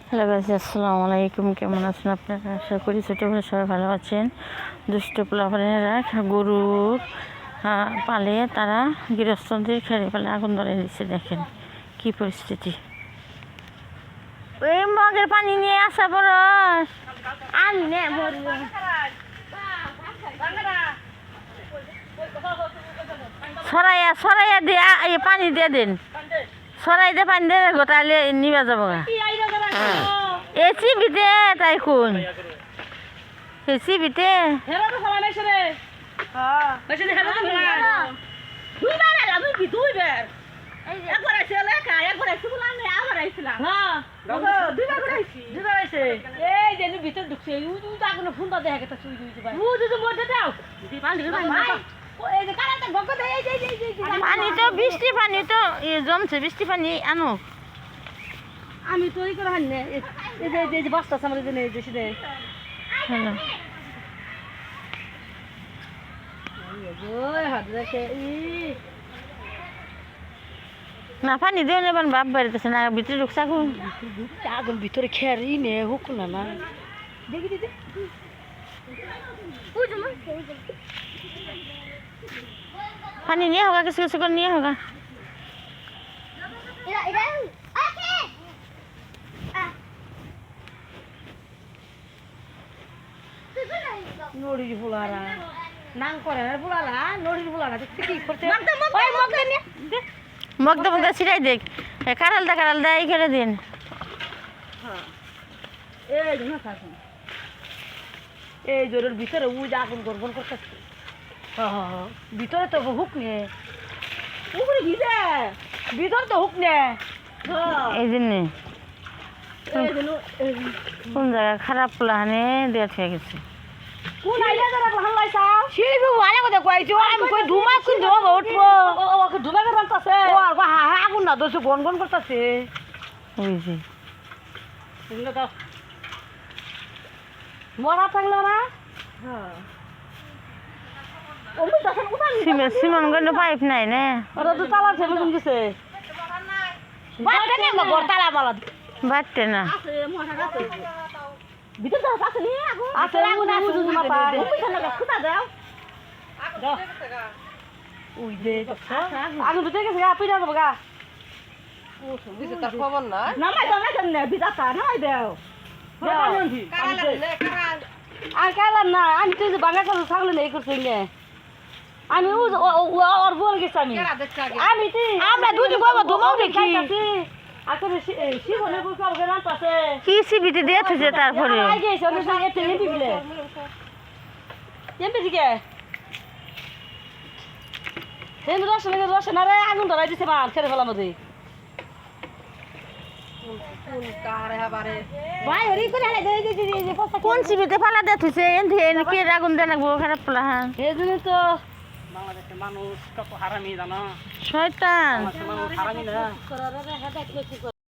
Hello guys, আসসালামু আলাইকুম। কেমন আছেন আপনারা? আশা করি ছোটোবেলা সবাই ভালো আছেন। দুষ্ট পোলাপানেরা গরু পালে, তারা গৃহস্থদের খেয়ে ফেলে আগুন ধরিয়ে দিচ্ছে। দেখেন কি পরিস্থিতি। ওই মগের পানি নিয়ে আসা বড় আমি সরাইয়া সরাইয়া দিয়ে পানি দিয়ে দিন, সরাই দিয়ে পানি দিয়ে গোটালে নিবা যাবো। এসি বিতে তাই কোন এসি বিতে পানি তো বৃষ্টি পানি তো জমছে, বৃষ্টি পানি আনো। আমি তো করে হান না এই যে বাসটা আমার জন্য এই যে হ্যালো না পানি দিয়ে নেবেন, বাপ বাড়িতেছে না ভিতরে ঢুকছে আগুন। আগুন ভিতরে খেয়ারই নে হুক না না দেখি দিদি পানি নিয়ে হোগা, কিছু কিছু করে নিয়ে হোগা। নড়ির ফুলারা নাং করে ফুলারা নড়ির ফুলারা দেখতে কি করতে মগ দে মগ ছিটাই দেখ, কারাল দা এই করে দিন। এই জোরের ভিতরে উজ আগুন গরগর করতেছে। ভিতরে তো হুক নে উপরে ভিজে ভিতরে তো হুক নে এই জন্যে কোন জায়গা খারাপ প্লানে দিয়ে হয়ে গেছে। কোন আইলা যারা হাল্লাই চাও শিল্পী ভালো কথা কইছো, আমি কই ধুমা কোন ধোবা উঠবো। ওকে ধুমা করে রান্তাছে ও আর আগুন না দোষ গন গন করতেছে। বুঝছি এগুলো তো মরা থাকলো না। সিমেন্ট গন্ধ পাইপ নাই না, ওরা তো তালা ছেলে কোন গেছে বাড়তে না মগর তালা মালা বাড়তে না। ভিতর তো আছে নি আগুন আছে আগুন আছে না পায় ওইখানে কুতা দাও ওই যে আগুন ভিতরে গেছে গা পিড়া দেব গা ও দিছে তার খবর না নামাই দাও না কেন বিজাতা নামাই দাও আর কালার না আমি তো যে বাংলা কথা থাকলে না এই করছি নে আমি ওর বল গেছি আমি আমরা দুদি কইব ধুমাও দেখি আসলে শিবনে বলছো আর গরান পাশে কি সিবিতে দিয়ে থুছে। তারপরে আগে সঙ্গে সঙ্গে টেনে দিলে এমপি দিকে সেন রস না রে আগুন ধরাই দিছে মা ছেড়ে ফেলাম মধ্যে কোন সিবিতে ফালা দিয়ে থুছে কি আগুন দিয়ে রাখবো খারাপ প্লান। এই জন্য তো বাংলাদেশের মানুষ কত হারামি জানো, শয়তান। মানুষ হারামি না।